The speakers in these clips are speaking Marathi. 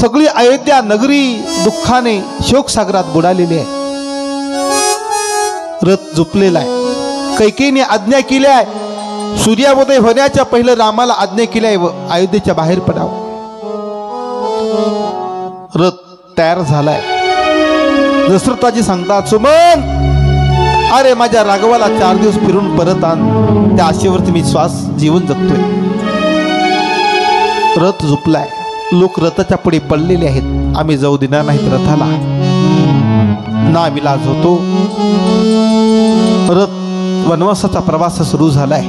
सगळी अयोध्या नगरी दुःखाने शोकसागरात बुडालेली आहे। रथ झुपलेला आहे। कैकेयीने आज्ञा केली आहे, सूर्योदय होण्याच्या पहिले रामाला आज्ञा केली आहे व अयोध्येच्या बाहेर पडावं। रथ तयार झालाय। दशरथाजी सांगतात, सुमन अरे माझ्या राघवाला 4 दिवस फिरून परत आण, त्या आशेवरती मी श्वास जीवन जगतोय। रथ झुपलाय, लोक रथाच्या पुढे पडलेले आहेत। आम्ही जाऊ देणार नाहीत रथाला, नाविलाज होतो। रथ वनवासाचा प्रवास सुरू झालाय।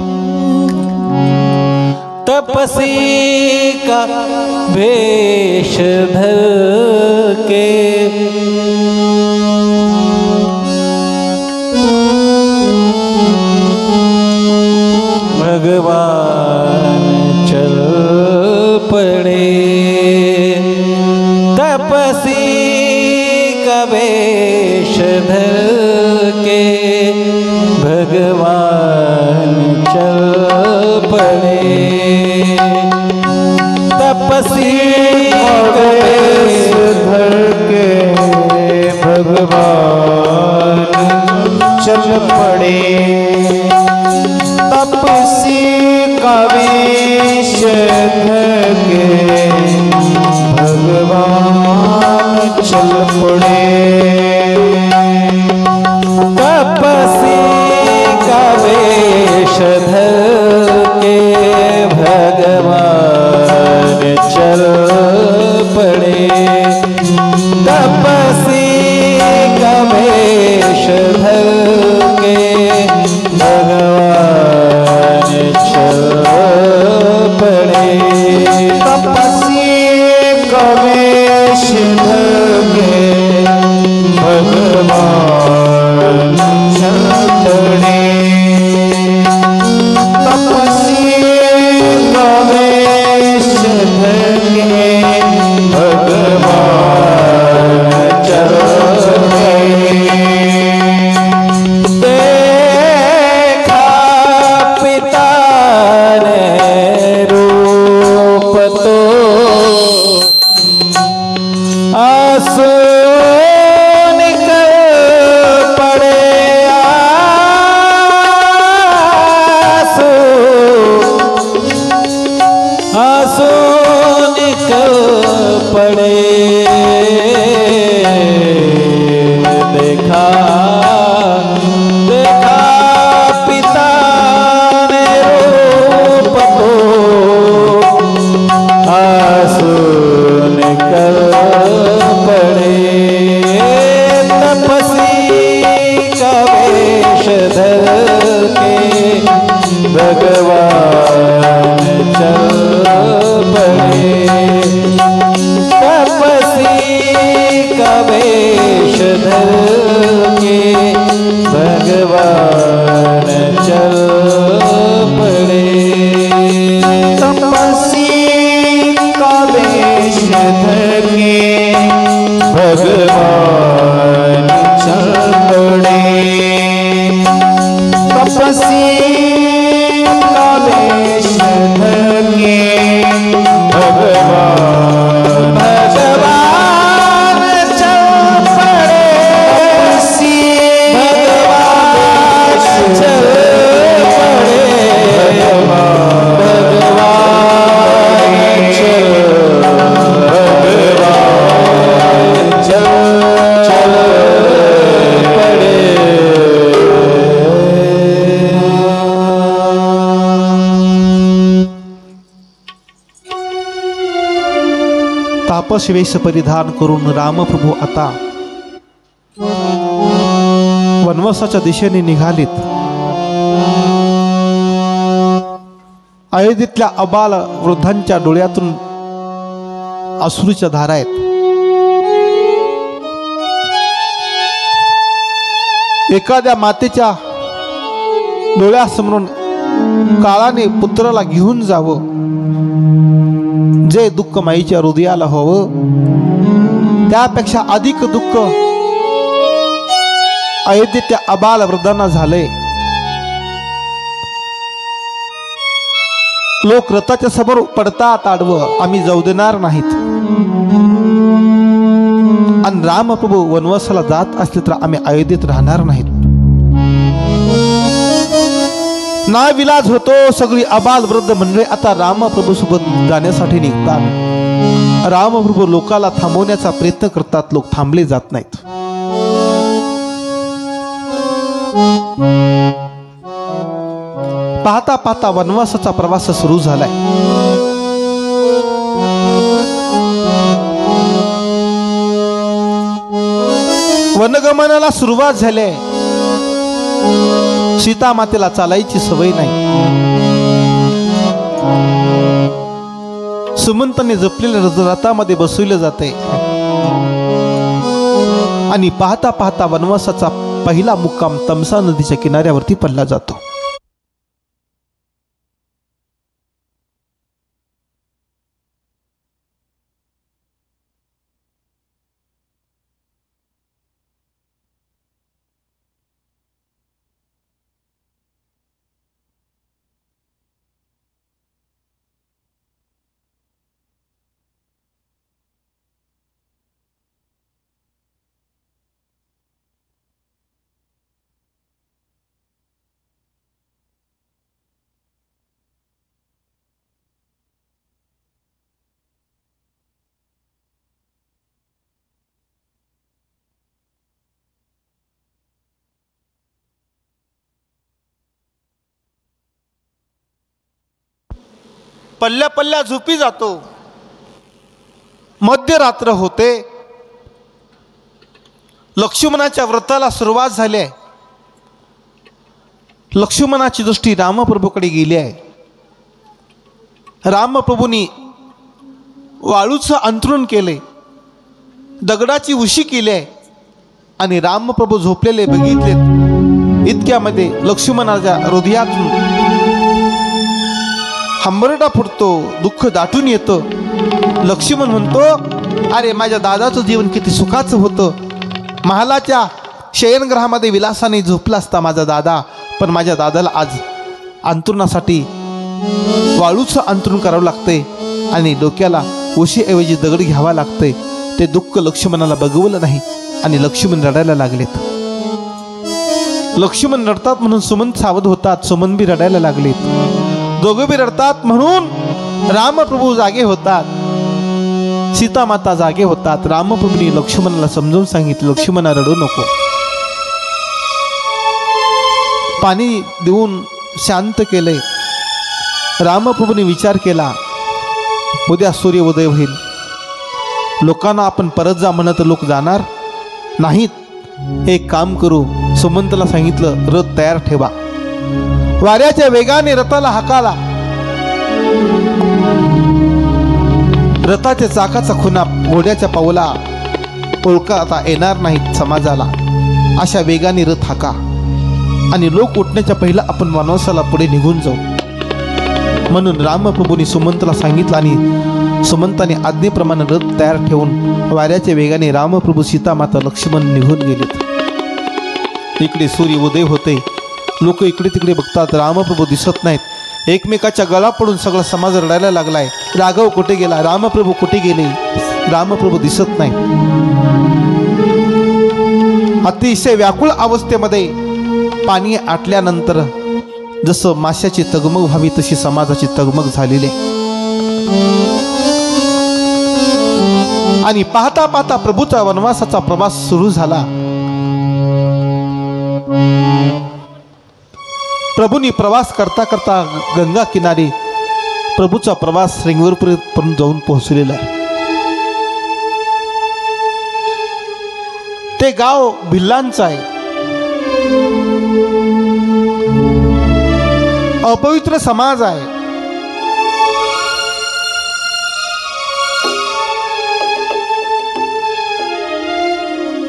तपसी का वेश धर के भगवान चल पड़े। तपसी का वेश धर के भगवान चल पड़े। तपसी का वेश धर के भगवान चल पड़े। तपसी का वेश धर के भगवान चल पड़े। तपसी का वेश धर के भगवान चल पड़े। तपसी का वेश धर के भगवान चल पड़े। तपसी का वेश धर के भगवान चल पड़े। तपसी का वेश धर के भगवान चल पड़े। देखा पिता ने रूप तो आंसू निकल पड़े। आंसू निकल पड़े। देखा देखा पिता ने रूप तो आंसू निकल पड़े। तपसी का वेश धर के भगवान चल पड़े। तपसी का वेश धर के भगवान चल पड़े। तपसी का वेश धर के भगवान चल पड़े। तपसी का वेश धर के भगवान चल पड़े। तपसी भगवान चल पड़े। भगवान चल पड़े। तापस वेश परिधान करून रामप्रभू आता वनवासाच्या दिशेने निघालीत। अयोध्येतल्या अबाल वृद्धांच्या डोळ्यातून अश्रूच्या धारा आहेत। एखाद्या मातेच्या डोळ्यासमोरून काळाने पुत्राला घेऊन जावं, जे दुःख माईच्या हृदयाला हवं, त्यापेक्षा अधिक दुःख अयोध्येच्या अबाल वृद्धांना झालंय। लोक रथाच्या समोर पडतात आडवं, आम्ही जाऊ देणार नाहीत। आणि रामप्रभू वनवासाला जात असले तर आम्ही अयोध्येत राहणार नाहीत. ना विलाज होतो. सगळी अबाल वृद्ध मंडळी आता रामप्रभू सोबत जाण्यासाठी निघतात. रामप्रभू लोकाला थांबवण्याचा प्रयत्न करतात. लोक थांबले जात नाहीत. पाहता पाहता वनवासाचा प्रवास सुरू झालाय. वनगमनाला सुरुवात झाली आहे. सीता मातेला चालायची सवय नाही. सुमंताने जपलेल्या रथामध्ये बसवले जाते आणि पाहता पाहता वनवासाचा पहिला मुक्काम तमसा नदीच्या किनाऱ्यावरती पडला जातो. पल्ल्या पल्ल्या झोपी जातो. मध्यरात्र होते. लक्ष्मणाच्या व्रताला सुरुवात झाली आहे. लक्ष्मणाची दृष्टी रामप्रभूकडे गेली आहे. रामप्रभूंनी वाळूचं अंथरूण केले, दगडाची उशी केली आहे आणि रामप्रभू झोपलेले बघितलेत. इतक्यामध्ये लक्ष्मणाच्या हृदयातून हंबरडा फुटतो, दुःख दाटून येतं. लक्ष्मण म्हणतो, अरे माझ्या दादाचं जीवन किती सुखाचं होतं. महालाच्या शयनगृहामध्ये विलासाने झोपला असता माझा दादा, पण माझ्या दादाला आज अंथरुणासाठी वाळूचं अंथरूण करावं लागते आणि डोक्याला उशीऐवजी दगड घ्यावा लागते. ते दुःख लक्ष्मणाला बघवलं नाही आणि लक्ष्मण रडायला लागलेत. लक्ष्मण रडतात म्हणून सुमंत सावध होतात. सुमंत बी रडायला लागलेत. दोघे बी रडतात म्हणून रामप्रभू जागे होतात. सीता माता जागे होतात. रामप्रभूंनी लक्ष्मणाला समजावून सांगितलं, लक्ष्मणा रडू नको. पाणी देऊन शांत केले. रामप्रभूंनी विचार केला, उद्या सूर्य उदय होईल. लोकांना आपण परत जा म्हणत लोक जाणार नाहीत. एक काम करू. सुमंतला सांगितलं, रथ तयार ठेवा. वाऱ्याच्या वेगाने रथाला हाकाला. रथाच्या चाकाचा खुणा घोड्याच्या पावला ओळखता येणार नाहीत समाजाला. अशा वेगाने रथ हाका आणि लोक उठण्याच्या पहिला आपण वनवासाला पुढे निघून जाऊ. म्हणून रामप्रभूंनी सुमंतला सांगितलं आणि सुमंताने आज्ञेप्रमाणे रथ तयार ठेवून वाऱ्याच्या वेगाने रामप्रभू, सीता माता, लक्ष्मण निघून गेलेत. इकडे सूर्य उदय होते. लोक इकडे तिकडे बघतात. रामप्रभू दिसत नाहीत. एकमेकाच्या गळा पडून सगळा समाज रडायला लागलाय. राघव कुठे गेला? रामप्रभू कुठे गेले? रामप्रभू दिसत नाही. अतिशय व्याकुळ अवस्थेमध्ये पाणी आटल्यानंतर जसं माशाची तगमग व्हावी तशी समाजाची तगमग झालेली. आणि पाहता पाहता प्रभूचा वनवासाचा प्रवास सुरू झाला. प्रभूंनी प्रवास करता करता गंगा किनारी प्रभूचा प्रवास श्रृंगेरीपर्यंत जाऊन पोहोचलेला आहे. ते गाव भिल्लांचं आहे. अपवित्र समाज आहे.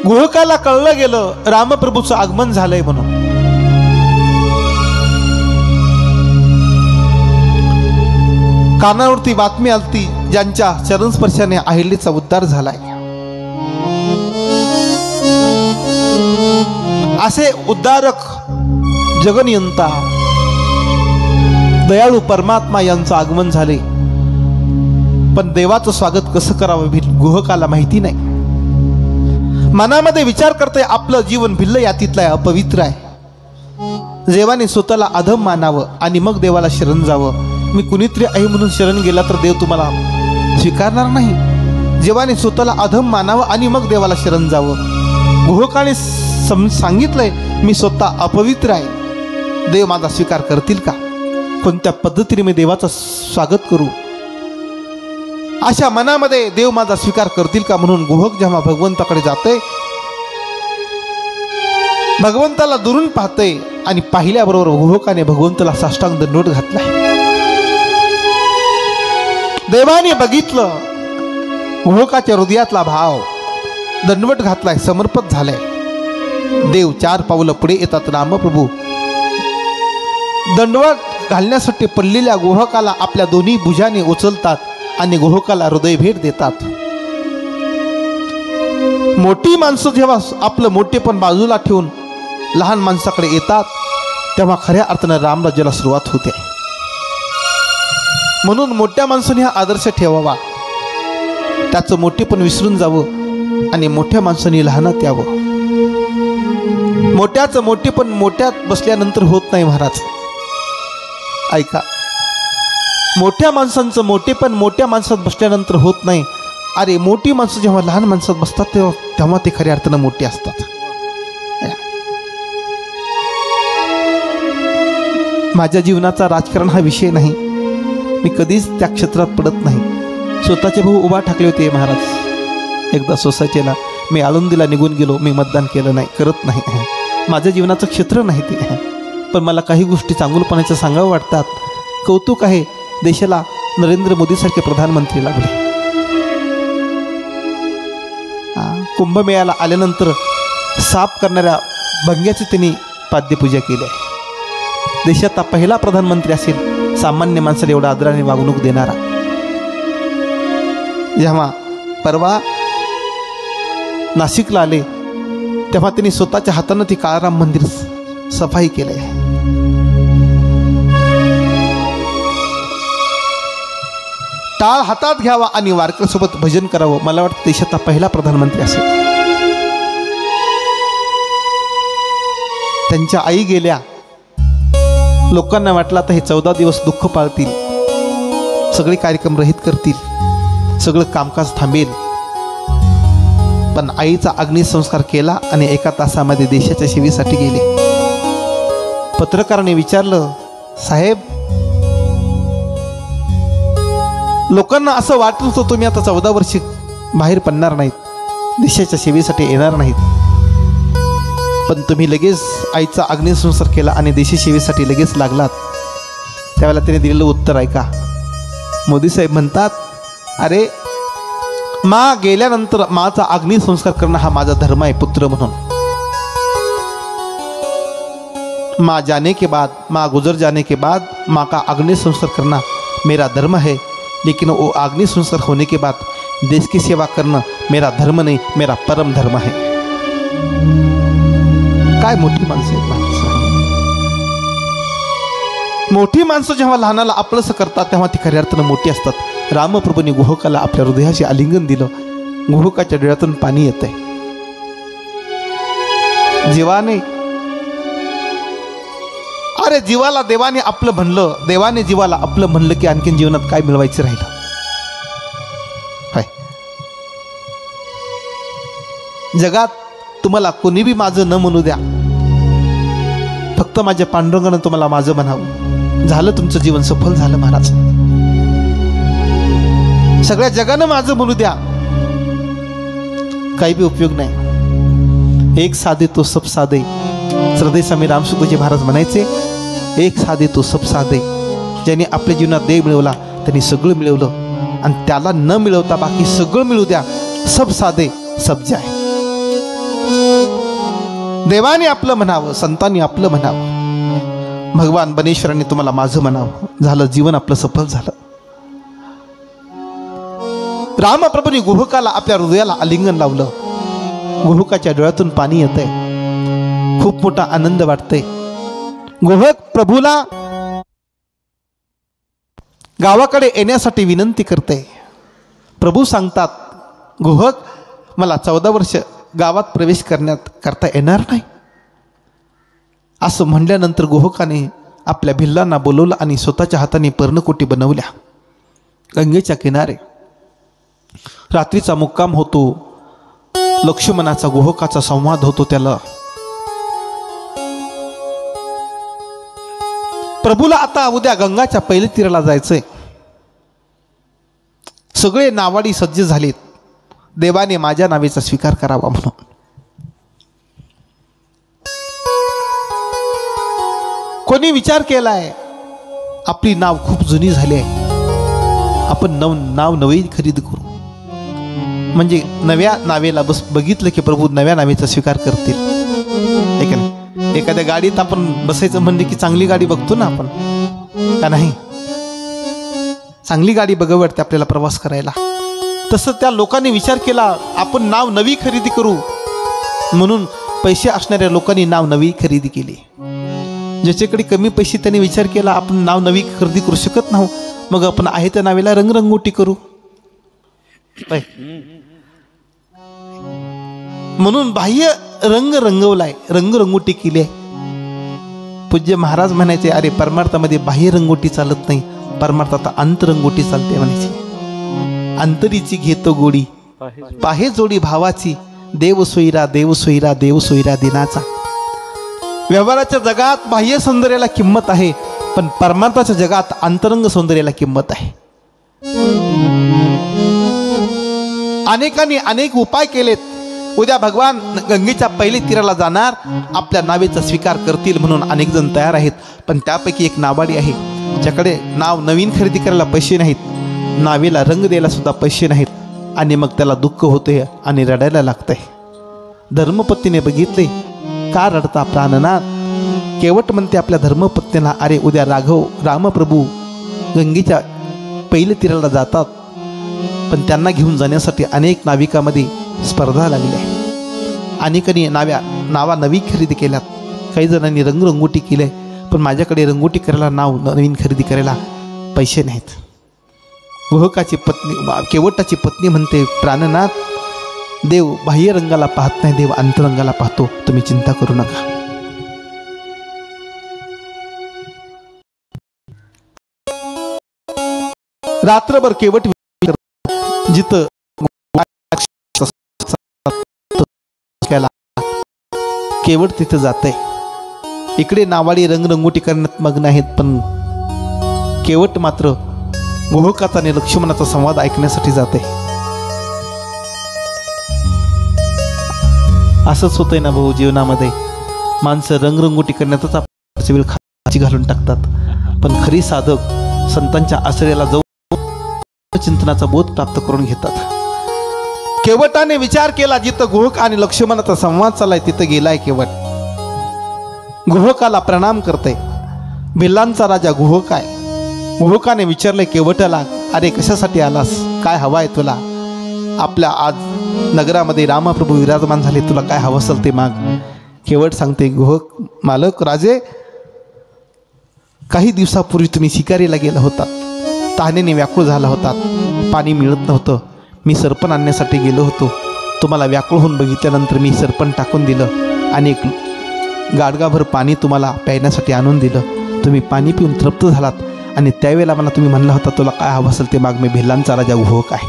गुहकाला कळलं गेलं रामप्रभूचं आगमन झालंय म्हणून. कानावरती बातमी आलती, ज्यांच्या चरणस्पर्शाने अहिल्याचा उद्धार झालाय. असे उद्धारक, जगनियंता, दयाळू परमात्मा यांचं आगमन झाले. पण देवाचं स्वागत कसं करावं गुहकाला माहिती नाही. मनामध्ये विचार करते आपलं जीवन भिल्ल यातीतलं आहे, अपवित्र आहे. देवाने स्वतःला अधम मानावं आणि मग देवाला शरण जावं. मी कुणीतरी आहे म्हणून शरण गेला तर देव तुम्हाला स्वीकारणार नाही. देवाने स्वतःला अधम मानावं आणि मग देवाला शरण जावं. गुहकाने सांगितलंय मी स्वतः अपवित्र आहे, देव माझा स्वीकार करतील का? कोणत्या पद्धतीने मी देवाचं स्वागत करू? अशा मनामध्ये देव माझा स्वीकार करतील का म्हणून गुहक जेव्हा भगवंताकडे जाते, भगवंताला दुरून पाहते आणि पाहिल्याबरोबर गुहकाने भगवंताला साष्टांग दंडवत घातलाय. देवाने बघितलं गुहकाच्या हृदयातला भाव, दंडवत घातलाय, समर्पित झालाय. देव 4 पावलं पुढे येतात. रामप्रभू दंडवत घालण्यासाठी पडलेल्या गुहकाला आपल्या दोन्ही भुजाने उचलतात आणि गुहकाला हृदय भेट देतात. मोठी माणसं जेव्हा आपलं मोठेपण बाजूला ठेवून लहान माणसाकडे येतात तेव्हा खऱ्या अर्थानं रामराज्याला सुरुवात होते. म्हणून मोठ्या माणसाने हा आदर्श ठेवावा, त्याचं मोठेपण विसरून जावं आणि मोठ्या माणसाने लहानात यावं. मोठ्याचं मोठेपण मोठ्यात बसल्यानंतर होत नाही महाराज. ऐका, मोठ्या माणसांचं मोठेपण मोठ्या माणसात बसल्यानंतर होत नाही. अरे मोठी माणसं जेव्हा लहान माणसात बसतात तेव्हा ते खऱ्या अर्थानं मोठे असतात. माझ्या जीवनाचा राजकारण हा विषय नाही, मी कधीच त्या क्षेत्रात पडत नाही. स्वतःचे भाऊ उभा ठाकले होते महाराज एकदा सोसायटीला, मी आळंदीला निघून गेलो, मी मतदान केलं नाही, करत नाही. माझ्या जीवनाचं क्षेत्र नाही ते. पण मला काही गोष्टी चांगुलपणाचं सांगावं वाटतात. कौतुक आहे, देशाला नरेंद्र मोदीसारखे प्रधानमंत्री लागले. कुंभमेळ्याला आल्यानंतर साफ करणाऱ्या भंग्याची त्यांनी पाद्यपूजा केली आहे. देशाचा पहिला प्रधानमंत्री असेल सामान्य माणसाला एवढा आदराने वागणूक देणारा. जेव्हा परवा नाशिकला आले तेव्हा त्यांनी स्वतःच्या हातानं ती काळाराम मंदिर सफाई केले. टाळ हातात घ्यावा आणि वारकऱ्यांसोबत भजन करावं. मला वाटतं देशाचा पहिला प्रधानमंत्री असेल. त्यांच्या आई गेल्या, लोकांना वाटलं आता हे 14 दिवस दुःख पाळतील, सगळे कार्यक्रम रहित करतील, सगळं कामकाज थांबेल. पण आईचा अग्निसंस्कार केला आणि 1 तासामध्ये देशाच्या सेवेसाठी गेले. पत्रकाराने विचारलं, साहेब लोकांना असं वाटत होतं तुम्ही आता 14 वर्ष बाहेर पडणार नाहीत, देशाच्या सेवेसाठी येणार नाहीत, पण तुम्ही लगेच आईचा अग्निसंस्कार केला आणि देशी सेवेसाठी लगेच लागलात. त्यावेळेला त्याने दिलेलं उत्तर ऐका. मोदी साहेब म्हणतात, अरे माँ गेल्यानंतर माँचा अग्निसंस्कार करणं हा माझा धर्म आहे पुत्र म्हणून. माँ जाने के बाद, माँ गुजर जाने के बाद माँ का अग्निसंस्कार करना मेरा धर्म है, लेकिन वो अग्निसंस्कार होने के बाद देश की सेवा करना मेरा धर्म नहीं, मेरा परम धर्म है. काय मोठी माणसं आहेत माणसं. मोठी माणसं जेव्हा लहानाला आपलंसं करतात तेव्हा ती खऱ्या अर्थानं मोठी असतात. रामप्रभूंनी गुहकाला आपल्या हृदयाशी आलिंगन दिलं. गुहकाच्या डोळ्यातून पाणी येतंय. जीवाने, अरे जीवाला देवाने आपलं म्हणलं, देवाने जीवाला आपलं म्हणलं की आणखीन जीवनात काय मिळवायचं राहिलं. जगात तुम्हाला कोणी बी माझं न म्हणू द्या, फक्त माझ्या पांडुरंगानं तुम्हाला माझं म्हणावं, झालं तुमचं जीवन सफल झालं महाराज. सगळ्या जगानं माझं म्हणू द्या, काही बी उपयोग नाही. एक साधे तो सब साधे. श्रद्धे स्वामी रामसुखजी महाराज म्हणायचे, एक साधे तो सब साधे. ज्याने आपल्या जीवनात देव मिळवला त्यांनी सगळं मिळवलं, आणि त्याला न मिळवता बाकी सगळं मिळू द्या. सब साधे सब जाय. देवाने आपलं म्हणावं, संतांनी आपलं म्हणावं, भगवान बनेश्वरांनी तुम्हाला माझं म्हणावं, झालं जीवन आपलं सफल झालं. रामप्रभूंनी गुहकाला आपल्या हृदयाला आलिंगन लावलं. गुहकाच्या डोळ्यातून पाणी येतंय, खूप मोठा आनंद वाटतंय. गुहक प्रभूला गावाकडे येण्यासाठी विनंती करते. प्रभू सांगतात, गुहक मला 14 वर्ष गावात प्रवेश करता येणार नाही. असं म्हणल्यानंतर गुहकाने आपल्या भिल्लांना बोलवलं आणि स्वतःच्या हाताने पर्णकोटी बनवल्या. गंगेच्या किनारे रात्रीचा मुक्काम होतो. लक्ष्मणाचा गुहकाचा संवाद होतो. त्याला प्रभूला आता उद्या गंगाच्या पहिल्या तीराला जायचंय. सगळे नावाडी सज्ज झालेत. देवाने माझ्या नावेचा स्वीकार करावा म्हणून. कोणी विचार केलाय आपली नाव खूप जुनी झाली आहे, आपण नाव नवी खरेदी करू. म्हणजे नव्या नावेला बस बघितलं की प्रभू नव्या नावेचा स्वीकार करतील. आहे का नाही? एखाद्या गाडीत आपण बसायचं म्हणजे की चांगली गाडी बघतो ना आपण, का नाही? चांगली गाडी बघावी वाटते आपल्याला प्रवास करायला. तसं त्या लोकांनी विचार केला आपण नाव नवी खरेदी करू म्हणून पैसे असणाऱ्या लोकांनी नाव नवी खरेदी केली. ज्याच्याकडे कमी पैसे त्यांनी विचार केला आपण नाव नवी खरेदी करू शकत नाही, मग आपण आहे त्या नावेला रंगरंगोटी करू. म्हणून बाह्य रंग रंगवलाय, रंगरंगोटी केली आहे. पूज्य महाराज म्हणायचे अरे परमार्थामध्ये बाह्य रंगोटी चालत नाही, परमार्थात अंतरंगोटी चालते म्हणायची. अंतरीची घेतो गोडी पाहे जोडी भावाची, देव सोयरा देव सोयरा देव सोयरा दिनाचा. व्यवहाराच्या जगात बाह्य सौंदर्याला किंमत आहे, पण परमार्थाच्या जगात अंतरंग सौंदर्याला किंमत आहे. अनेकांनी अनेक उपाय केलेत. उद्या भगवान गंगेच्या पहिल्या तीराला जाणार, आपल्या नावेचा स्वीकार करतील म्हणून अनेक जण तयार आहेत. पण त्यापैकी एक नावाडी आहे ज्याकडे नाव नवीन खरेदी करायला पैसे नाहीत, नावेला रंग द्यायला सुद्धा पैसे नाहीत, आणि मग त्याला दुःख होते आणि रडायला लागतंय. धर्मपत्नीने बघितले, का रडता प्राणनाथ? केवट म्हणते आपल्या धर्मपत्नीला अरे उद्या रामप्रभू गंगेच्या पहिल्या तीराला जातात, पण त्यांना घेऊन जाण्यासाठी अनेक नाविकामध्ये स्पर्धा लागली आहे. अनेकांनी नावा नवी खरेदी केल्यात, काही जणांनी रंगरंगोटी केली, पण माझ्याकडे रंगोटी करायला नाव नवीन खरेदी करायला पैसे नाहीत. गुहकाची पत्नी केवटाची पत्नी म्हणते प्राणनाथ देव बाह्य रंगाला पाहत नाही, देव अंतरंगाला पाहतो, तुम्ही चिंता करू नका. रात्रभर केवट जिथं केवट तिथं जाते. इकडे नावाडी रंगरंगोटी करण्यात मग्न आहेत, पण केवट मात्र गुहकाचा आणि लक्ष्मणाचा संवाद ऐकण्यासाठी जाते. असंच होतंय ना भाऊ, जीवनामध्ये माणसं रंगरंगोटी करण्यातच आपला वेळ खाची घालून टाकतात, पण खरी साधक संतांच्या आश्रयाला जाऊन चिंतनाचा बोध प्राप्त करून घेतात. केवटाने विचार केला, जिथं गुहक आणि लक्ष्मणाचा संवाद चाललाय तिथं गेलाय केवट. गुहकाला प्रणाम करते. भिल्लांचा राजा गुहक आहे. गुहकाने विचारले केवटाला अरे कशासाठी आलास, काय हवं आहे तुला? आपल्या आज नगरामध्ये रामप्रभू विराजमान झाले, तुला काय हवं असेल ते माग. केवट सांगते गुहक मालक राजे, काही दिवसापूर्वी तुम्ही शिकारीला गेला होता, तहानेने व्याकुळ झाला होता, पाणी मिळत नव्हतं. मी सरपण आणण्यासाठी गेलो होतो. तुम्हाला व्याकुळ होऊन बघितल्यानंतर मी सरपण टाकून दिलं आणि एक गाडगाभर पाणी तुम्हाला प्यायण्यासाठी आणून दिलं. तुम्ही पाणी पिऊन तृप्त झालात आणि त्यावेळेला मला तुम्ही म्हणला होता तुला काय हवं असेल ते माग. मी भिल्लांचा राजा गुहक आहे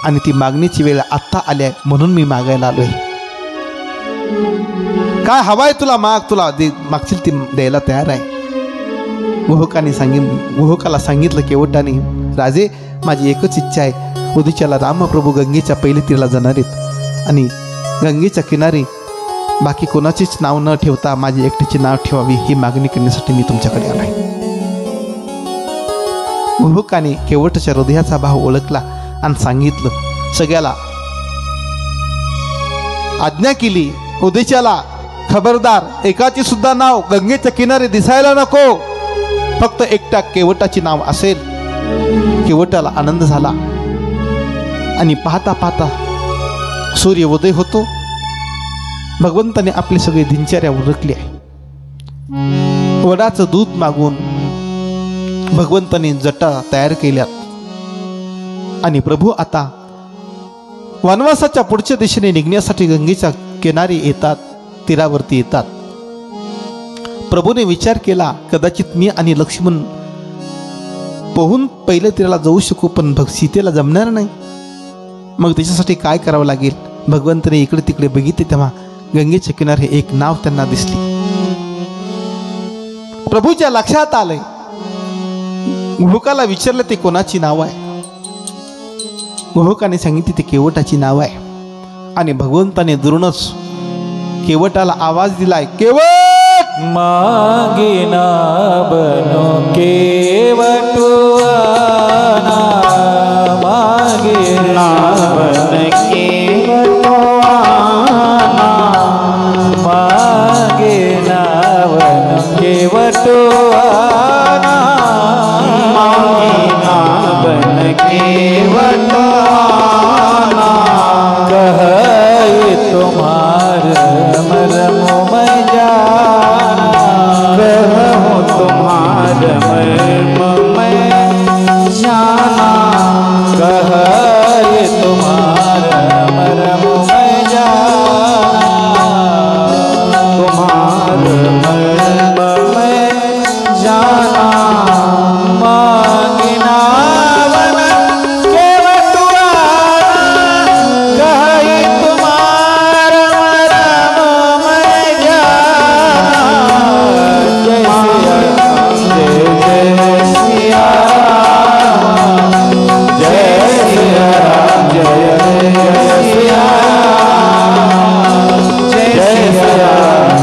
आणि ती मागणीची वेळ आत्ता आली आहे म्हणून मी मागायला आलोय. काय हवाय तुला माग, तुला मागशील ती द्यायला तयार आहे. गुहकाला सांगितलं केवटाने राजे माझी एकच इच्छा आहे, उद्याच्याला रामप्रभू गंगेच्या पहिल्या तीराला जाणार आहेत आणि गंगेच्या किनारी बाकी कोणाचीच नाव न ठेवता माझी एकटीचे नाव ठेवावी ही मागणी करण्यासाठी मी तुमच्याकडे आलोय. गुहकाने केवटाच्या हृदयाचा भाव ओळखला आणि सांगितलं, सगळ्याला आज्ञा केली, उद्याच्याला खबरदार एकाची सुद्धा नाव गंगेच्या किनारी दिसायला नको, फक्त एकट्या केवटाची नाव असेल. केवटाला आनंद झाला आणि पाहता पाहता सूर्य उदय होतो. भगवंताने आपली सगळी दिनचर्या उरकली आहे. वडाचं दूध मागून भगवंताने जटा तयार केल्यात आणि प्रभू आता वनवासाच्या पुढच्या दिशेने निघण्यासाठी गंगेच्या किनारी येतात, तीरावरती येतात. प्रभूने विचार केला, कदाचित मी आणि लक्ष्मण पोहून पहिल्या तीराला जाऊ शकू, पण सीतेला जमणार नाही. मग त्याच्यासाठी काय करावं लागेल. भगवंताने इकडे तिकडे बघितले तेव्हा गंगेच्या किनारी एक नाव त्यांना दिसली. प्रभूच्या लक्षात आलंय. गुहकाला विचारलं ते कोणाची नाव आहे. गुहकाने सांगितले ते केवटाची नाव आहे. आणि भगवंताने दुरूनच केवटाला आवाज दिलाय, केवट मागे ना बनो केवटुआना, मागे ना बन केवटुआना, मागे ना बन केवटुआना, मागे ना बन केवटुआना, कहे तुम्हार मरम मैं जाना, कहूँ तुम्हार मर्म मैं जाना, कहे तुम्हार मर्म मैं जाना, तुम्हार मर्म मैं जाना, मांगना वन केवटुआना, कहे तुम्हार मर्म मैं जाना. जय सिया राम, जय सिया राम, जय सिया राम, जय सिया राम, जय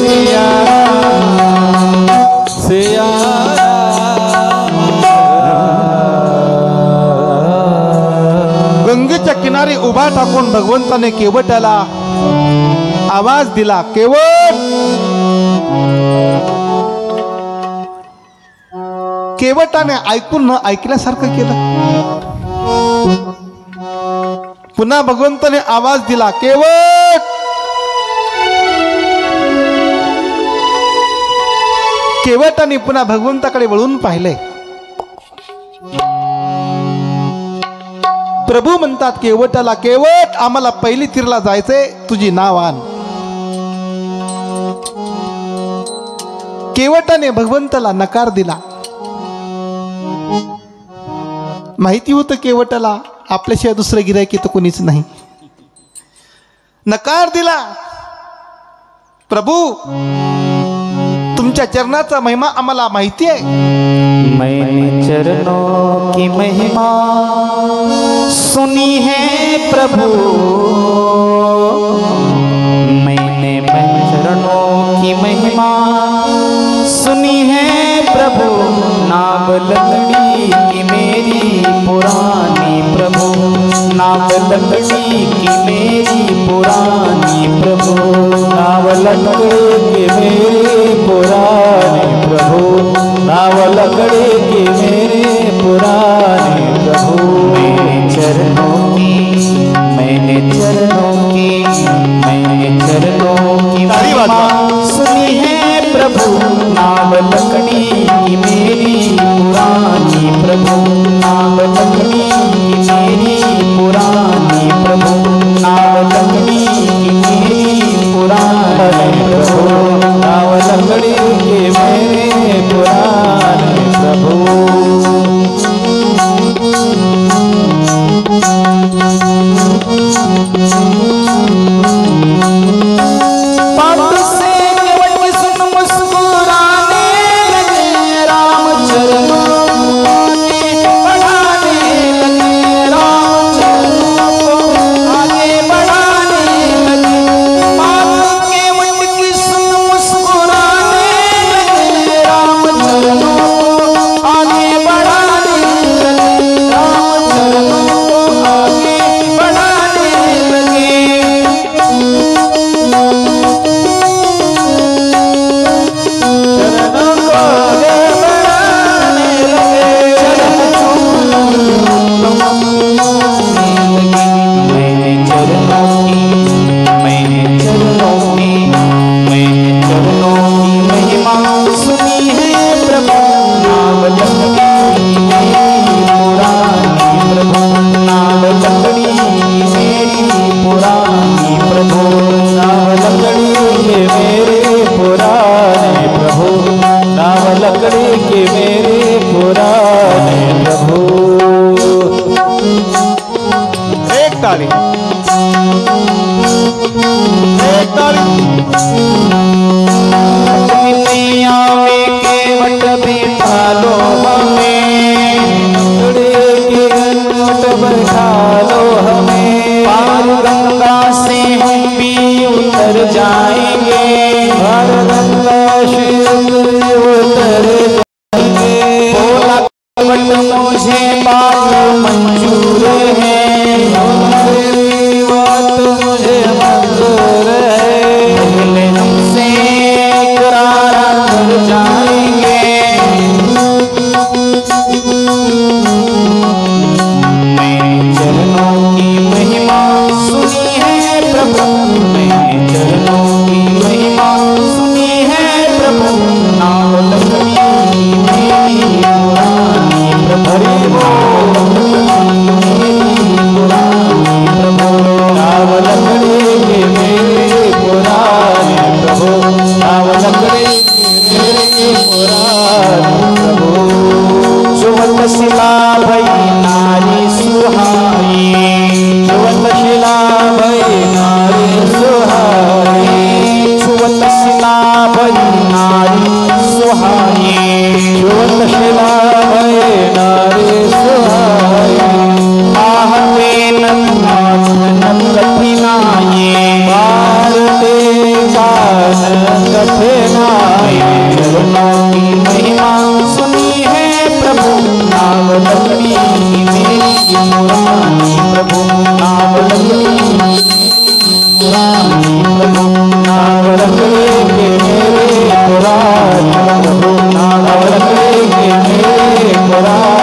सिया राम, सिया राम. गंगेच्या किनारी उभा टाकून भगवंताने केवटाला आवाज दिला, केवट. केवटाने ऐकून न ऐकल्यासारखं केलं. पुन्हा भगवंताने आवाज दिला, केवट. केवटाने पुन्हा भगवंताकडे वळून पाहिले. प्रभू म्हणतात केवटाला, केवट आम्हाला पहिली तीरला जायचंय, तुझी नाव आण. केवटाने भगवंताला नकार दिला. माहिती होतं केवटाला आपल्याशिवाय दुसरं गिरायकी तर कोणीच नाही. नकार दिला. प्रभू तुमच्या चरणाचा महिमा आम्हाला माहिती आहे. मैंने चरणों की महिमा सुनी है प्रभु, मैंने चरणों की महिमा सुनी है प्रभु, नाव लकड़ी की मेरी पुरानी प्रभु, नाव लकड़ी की मेरी पुरानी प्रभु, नाव लकड़ी की मेरी पुरानी प्रभु, नाव लकड़ी की मेरे पुराने प्रभु. मैंने चरणों की महिमा सुनी है प्रभु, नाव लकड़ी की मेरी पुरानी प्रभु, नाव लकड़ी की मेरी पुरानी प्रभु, नाव लकड़ी की मेरी पुरानी प्रभु, नाव लकड़ी के मेरे पुराने प्रभु. लकड़ी की मेरी पुरानी प्रभु नाव लकड़ी के मेरे पुराने प्रभु नाव लकड़ी के मेरे पुराने प्रभु। एक ताली, एक ताली। दुनिया में केवट बिठा लो हमें, के घनवट बैठा लो हमें, पार गंगा से हम भी उतर जाएंगे, पार गंगा से उतर जाएंगे। बोला केवट मुझे बात मंजूर है, बात मुझे मंजूर है, पहले हमसे करार कर जाएंगे। मैंने चरणों की महिमा सुनी है प्रभु, मैंने चरणों की महिमा सुनी है प्रभु, नाव लकड़ी की मेरी पुरानी प्रभु, नाव लकड़ी के मेरे पुराने प्रभु, नाव लकड़ी के मेरे पुराने प्रभु। सुवर्ण शिला भई नारी सुहाई, सुवर्ण शिला भई नारी सुहाई, सुवर्ण शिला भई नारी सुहाई, सुवर्ण शिला भई नारी सुहाई। आहते नंदन कठिनाई, भारते कान कठिनाई, चरणों की महिमा सुनी है प्रभु, नाव लकड़ी की मेरी पुरानी प्रभु, नाव लकड़ी पुरानी प्रभु, नाव लकड़ी के मेरे पुराने प्रभु, नाव लकड़ी के मेरे पुराने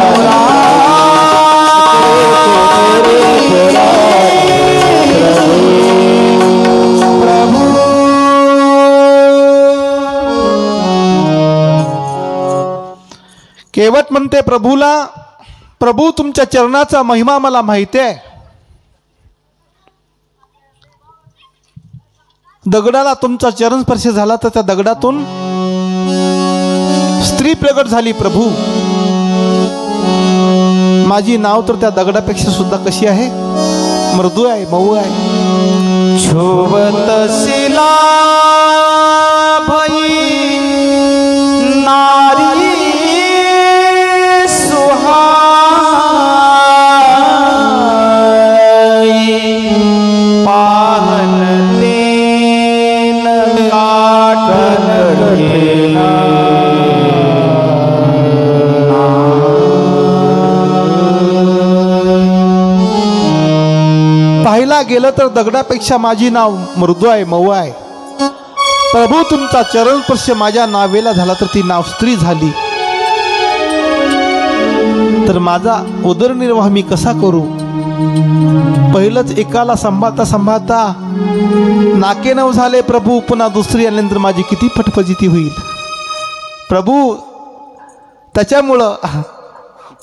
प्रभु। केवट म्हणते प्रभूला, प्रभू तुमच्या चरणाचा महिमा मला माहिती आहे। दगडाला तुमचा चरण स्पर्श झाला तर त्या दगडातून स्त्री प्रगट झाली प्रभू। माझी नाव तर त्या दगडापेक्षा सुद्धा कशी आहे, मृदू आहे, मऊ आहे। छुवत शिला भई नारी सुहाई, पाहन तेन काटन घेना, पाहिला गेलं तर दगडापेक्षा माझी नाव मृदू आहे, मऊ आहे। प्रभू तुमचा चरण स्पर्श माझ्या नावेला झाला तर ती नाव स्त्री झाली, तर माझा उदरनिर्वाह मी कसा करू? पहिलंच एकाला सांभाळता सांभाळता नाके नऊ झाले प्रभू, पुन्हा दुसरी आल्यानंतर माझी किती फटफजिती होईल प्रभू। त्याच्यामुळं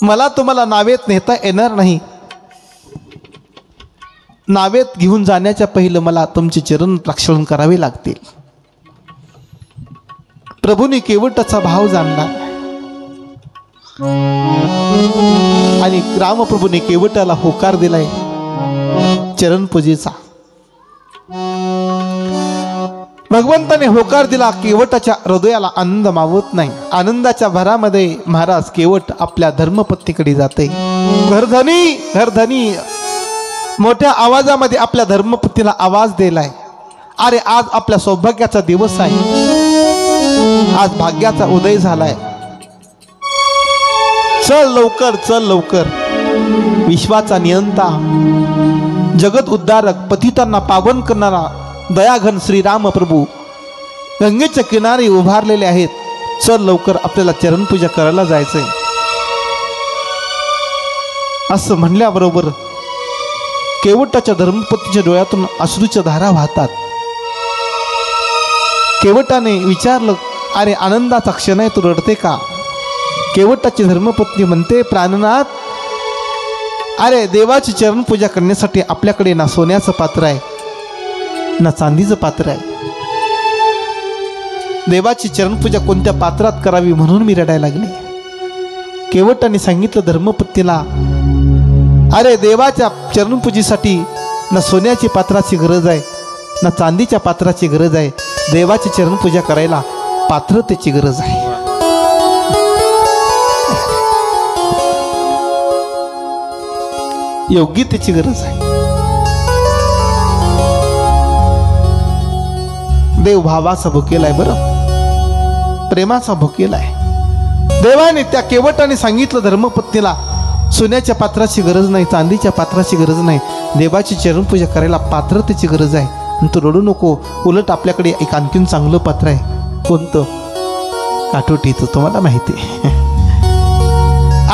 मला तुम्हाला नावेत नेता येणार नाही। नावेत घेऊन जाण्याच्या पहिलं मला तुमचे चरण प्रक्षालन करावे लागतील। प्रभूने केवटाचा भाव जाणला आणि रामप्रभूने केवटाला होकार दिलाय चरण पूजेचा। भगवंताने होकार दिला, केवटाच्या हृदयाला आनंद मावत नाही। आनंदाच्या भरामध्ये महाराज केवट आपल्या धर्मपत्नीकडे जाते। घरधनी घरधनी मोठ्या आवाजामध्ये आपल्या धर्मपत्नीला आवाज दिलाय, अरे आज आपल्या सौभाग्याचा दिवस आहे, आज भाग्याचा उदय झालाय, चल लवकर चल लवकर। विश्वाचा नियंता, जगत उद्धारक, पतितांना पावन करणारा दयाघन श्रीराम प्रभू गंगेच्या किनारी उभारलेले आहेत। चल लवकर आपल्याला चरणपूजा करायला जायचंय। असं म्हणल्याबरोबर केवटाच्या धर्मपत्नीच्या डोळ्यातून अश्रूच्या धारा वाहतात। केवटाने विचारलं, अरे आनंदाचा क्षण आहे, तू रडते का? केवटाची धर्मपत्नी म्हणते, प्राणनाथ अरे देवाची चरण पूजा करण्यासाठी आपल्याकडे ना सोन्याचं पात्र आहे ना चांदीचं पात्र आहे. देवाची चरणपूजा कोणत्या पात्रात करावी म्हणून मी रडायला लागले. केवटाने सांगितलं धर्मपत्नीला, अरे देवाच्या चरणपूजेसाठी ना सोन्याची पात्राची गरज आहे ना चांदीच्या पात्राची गरज आहे. देवाची चरणपूजा करायला पात्रतेची गरज आहे. योग्यतेची गरज आहे. देव भावाचा भुकेलाय, बरं प्रेमाचा भुकेलाय. देवाने त्या केवटाने सांगितलं धर्मपत्नीला, सोन्याच्या पात्राची गरज नाही, चांदीच्या पात्राची गरज नाही, देवाची चरणपूजा करायला पात्रतेची गरज आहे. आणि तू रडू नको, उलट आपल्याकडे एक आणखीन चांगलं पात्र आहे. कोणतं? काठोटीचं. तुम्हाला माहिती आहे.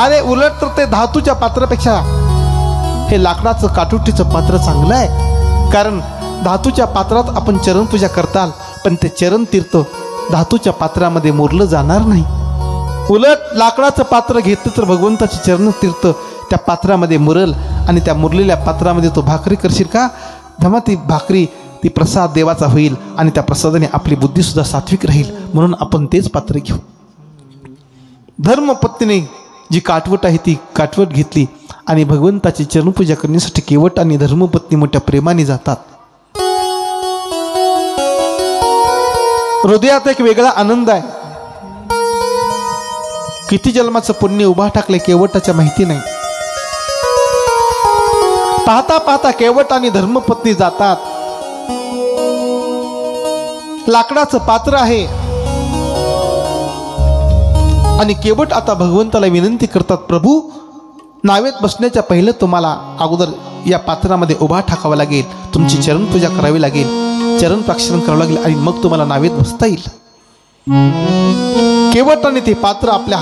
अरे उलट तर ते धातूच्या पात्रापेक्षा हे लाकडाचं काठोटीचं पात्र चांगलं आहे. कारण धातूच्या पात्रात आपण चरणपूजा करताल, पण ते चरण तीर्थ धातूच्या पात्रामध्ये मुरलं जाणार नाही. उलट लाकडाचं पात्र घेतलं तर भगवंताची चरण तीर्थ त्या पात्रामध्ये मुरल. आणि त्या मुरलेल्या पात्रामध्ये तो भाकरी करशील का, तेव्हा ती भाकरी ती प्रसाद देवाचा होईल. आणि त्या प्रसादाने आपली बुद्धीसुद्धा सात्विक राहील. म्हणून आपण तेच पात्र घेऊ. धर्मपत्नीने जी काटवट आहे ती काटवट घेतली आणि भगवंताची चरणपूजा करण्यासाठी केवट आणि धर्मपत्नी मोठ्या प्रेमाने जातात. हृदयात एक वेगळा आनंद आहे. किती जन्माचं पुण्य उभा टाकले केवटाच्या माहिती नाही. पाहता पाहता केवट आणि धर्मपत्नी जातात. लाकडाचं पात्र आहे आणि केवट आता भगवंताला विनंती करतात, प्रभू नावेत बसण्याच्या पहिलं तुम्हाला अगोदर या पात्रामध्ये उभा टाकावा लागेल, तुमची चरणपूजा करावी लागेल, चरण प्रक्षालन करावं लागेल आणि मग तुम्हाला नावेत बसता येईल. केवटाने ते पात्र आपल्या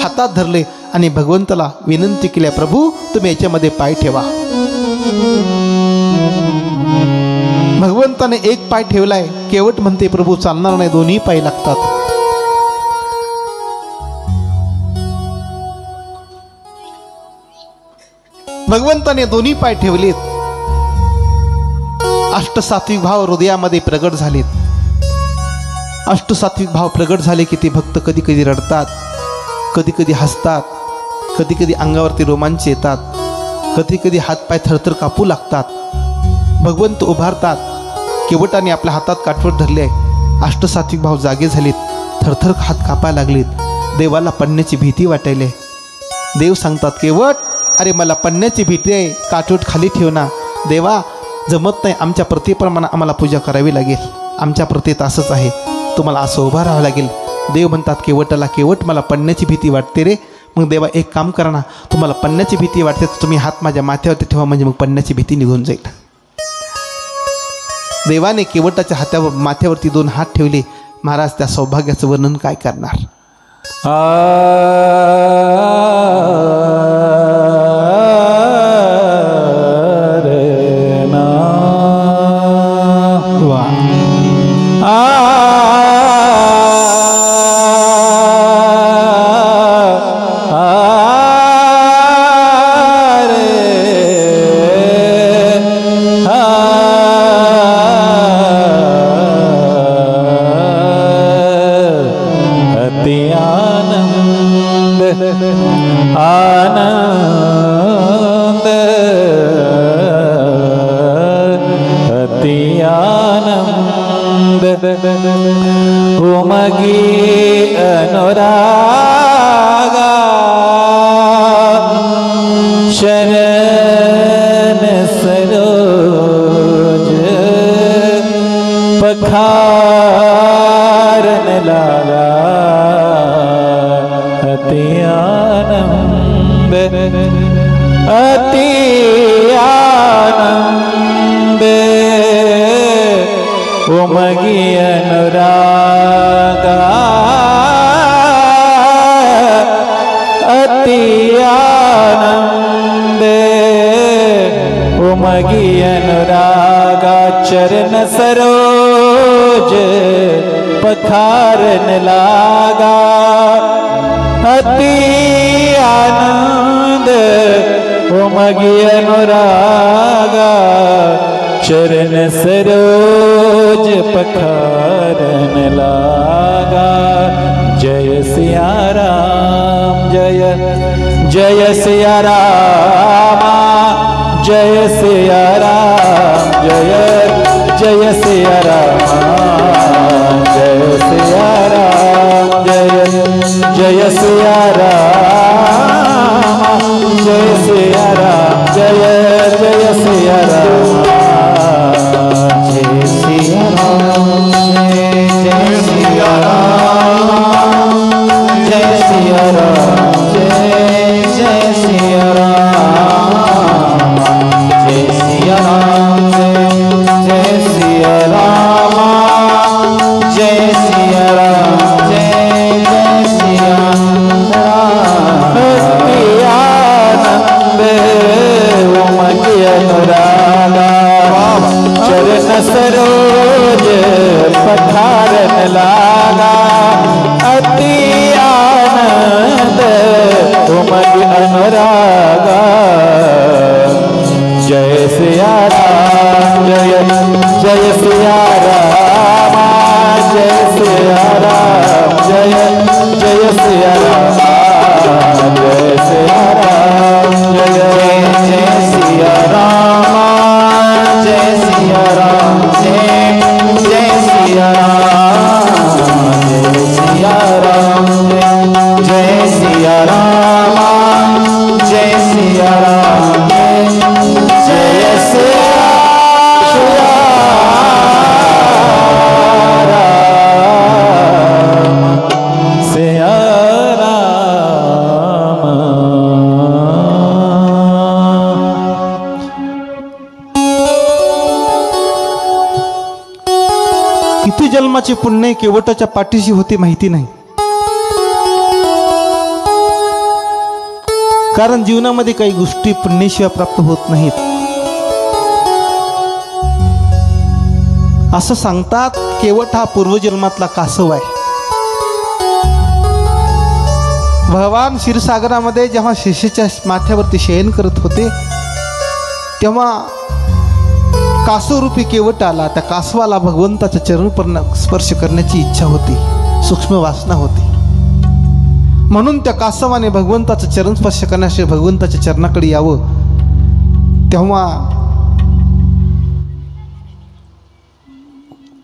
हातात धरले आणि भगवंताला विनंती केली, प्रभू तुम्ही याच्यामध्ये पाय ठेवा. भगवंताने एक पाय ठेवलाय. केवट म्हणते, प्रभू चालणार नाही, दोन्ही पाय लागतात. भगवंताने दोन्ही पाय ठेवलेत. अष्टसात्विक भाव हृदयामध्ये प्रगट झालेत. अष्टसात्विक भाव प्रगट झाले की ते भक्त कधी कधी रडतात, कधी कधी हसतात, कधी कधी अंगावरती रोमांच येतात, कधी कधी हातपाय थरथर कापू लागतात. भगवंत उभारतात. केवटाने आपल्या हातात काठवट धरले आहे. अष्टसात्विक भाव जागे झालेत. थरथर हात कापायला लागलेत. देवाला पडण्याची भीती वाटायले. देव सांगतात, केवट अरे मला पडण्याची भीती आहे, काठवट खाली ठेव ना. देवा जमत नाही, आमच्या प्रतीप्रमाणे आम्हाला पूजा करावी लागेल, आमच्या प्रतीत असंच आहे, तुम्हाला असं उभं राहावं लागेल. देव म्हणतात केवटाला, केवट मला पडण्याची भीती वाटते रे. मग देवा एक काम करा ना, तुम्हाला पडण्याची भीती वाटते तर तुम्ही हात माझ्या माथ्यावरती ठेवा, म्हणजे मग पडण्याची भीती निघून जाईल. देवाने केवटाच्या हातावर माथ्यावरती दोन हात ठेवले. महाराज त्या सौभाग्याचं वर्णन काय करणार. उमगी अनुरागा शरण सरोज पखारन लागा अति आनंद अति आनंद उमगी अनुरागा अति आनंद उमगी अनुरागा चरण सरोज पखारन लागा अति आनंद उमगी अनुरागा चरण सरोज पखारन लागा। जय सिया राम जय जय सिया राम जय सिया राम जय जय सिया राम जय सिया राम जय जय सिया राम जय सिया राम जय जय सिया राम जय सिया राम जय सिया राम जय सिया राम जय जय सिया राम जय सिया राम जय सिया राम जय सिया राम जय जय सिया राम। आनंद उमगी अनुरागा चरण सरोज पठारन लागा। अति आनंद उमगी अनुरागा जय सिया राम जय जय सिया राम जय सिया राम जय जय सिया राम जय सिया राम जय जय सिया राम जय सिया राम जय जय सिया राम जय सिया राम जय सिया राम जय सिया राम जय सिया किती जन्माचे पुण्य केवटाच्या पाठीशी होते माहिती नाही, कारण जीवनामध्ये काही गोष्टी पुण्याशिवाय प्राप्त होत नाहीत. असं सांगतात केवट हा पूर्वजन्मातला कासव आहे. भगवान क्षीरसागरामध्ये जेव्हा शेषेच्या माथ्यावरती शयन करत होते तेव्हा कासवरूपी केवट आला. त्या कासवाला भगवंताच्या चरण स्पर्श करण्याची इच्छा होती, सूक्ष्म वासना होती. म्हणून त्या कासवाने भगवंताचं चरण स्पर्श करण्यासाठी भगवंताच्या चरणाकडे यावं. तेव्हा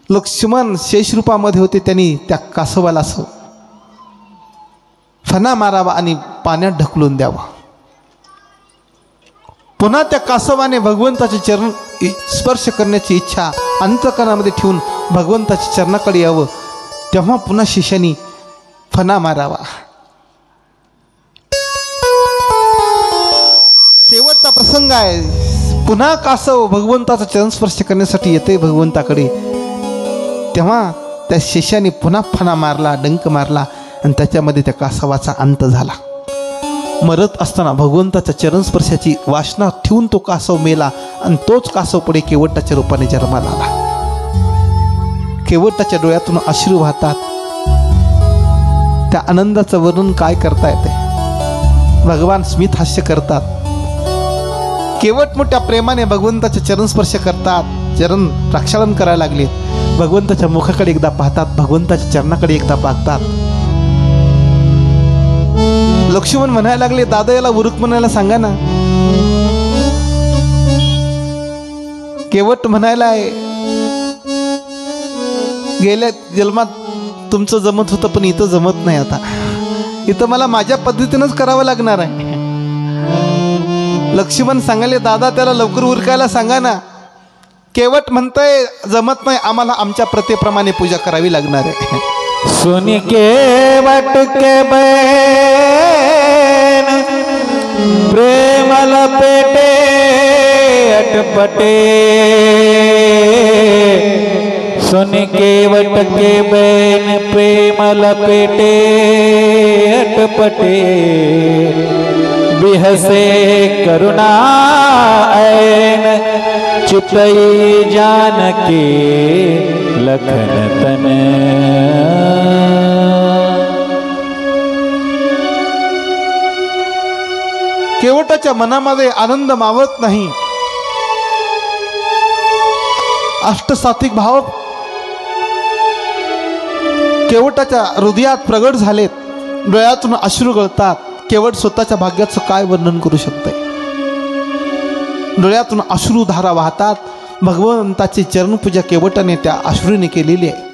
लक्ष्मण शेषरूपामध्ये होते. त्यांनी त्या कासवाला असं फणा मारावा आणि पाण्यात ढकलून द्यावा. पुन्हा त्या कासवाने भगवंताचे चरण स्पर्श करण्याची इच्छा अंतःकरणामध्ये ठेवून भगवंताच्या चरणाकडे यावं. तेव्हा पुन्हा शिष्यानी फणा मारावा. शेवटचा प्रसंग आहे. पुन्हा कासव भगवंताचा चरण स्पर्श करण्यासाठी येते भगवंताकडे. तेव्हा त्या शिष्याने पुन्हा फणा मारला, डंक मारला आणि त्याच्यामध्ये त्या कासवाचा अंत झाला. मरत असताना भगवंताच्या चरणस्पर्शाची वासना ठेवून तो कासव मेला आणि तोच कासव पुढे केवटाच्या रूपाने जन्माला आला. केवटाच्या डोळ्यातून अश्रू वाहतात. त्या आनंदाचं वर्णन काय करता येते. भगवान स्मित हास्य करतात. केवट मोठ्या प्रेमाने भगवंताचे चरणस्पर्श करतात. चरण प्रक्षालन करायला लागले. भगवंताच्या मुखाकडे एकदा पाहतात, भगवंताच्या चरणाकडे एकदा पाहतात. लक्ष्मण म्हणायला लागले, दादा याला उरुक म्हणायला सांगा ना. केवट म्हणायला आहे, गेल्या जन्मात तुमचं जमत होतं पण इथं जमत नाही. आता इथं मला माझ्या पद्धतीनंच करावं लागणार आहे. लक्ष्मण सांगाले, दादा त्याला लवकर उरकायला सांगा ना. केवट म्हणतंय, जमत नाही, आम्हाला आमच्या प्रथेप्रमाणे पूजा करावी लागणार आहे. सुन केवट के बैन प्रेम लपेटे अटपटे. सुन केवट के बैन प्रेम लपेटे अटपटे. बिहसे करुणा ऐन चितई जानकी लखन तन. केवटाच्या मनामध्ये आनंद मावत नाही. अष्टसात्विक भाव केवटाच्या हृदयात प्रगट झालेत. डोळ्यातून अश्रू गळतात. केवट स्वतःच्या भाग्याचं काय वर्णन करू शकते. डोळ्यातून अश्रुधारा वाहतात. भगवंताची चरणपूजा केवटाने त्या अश्रूने केलेली आहे.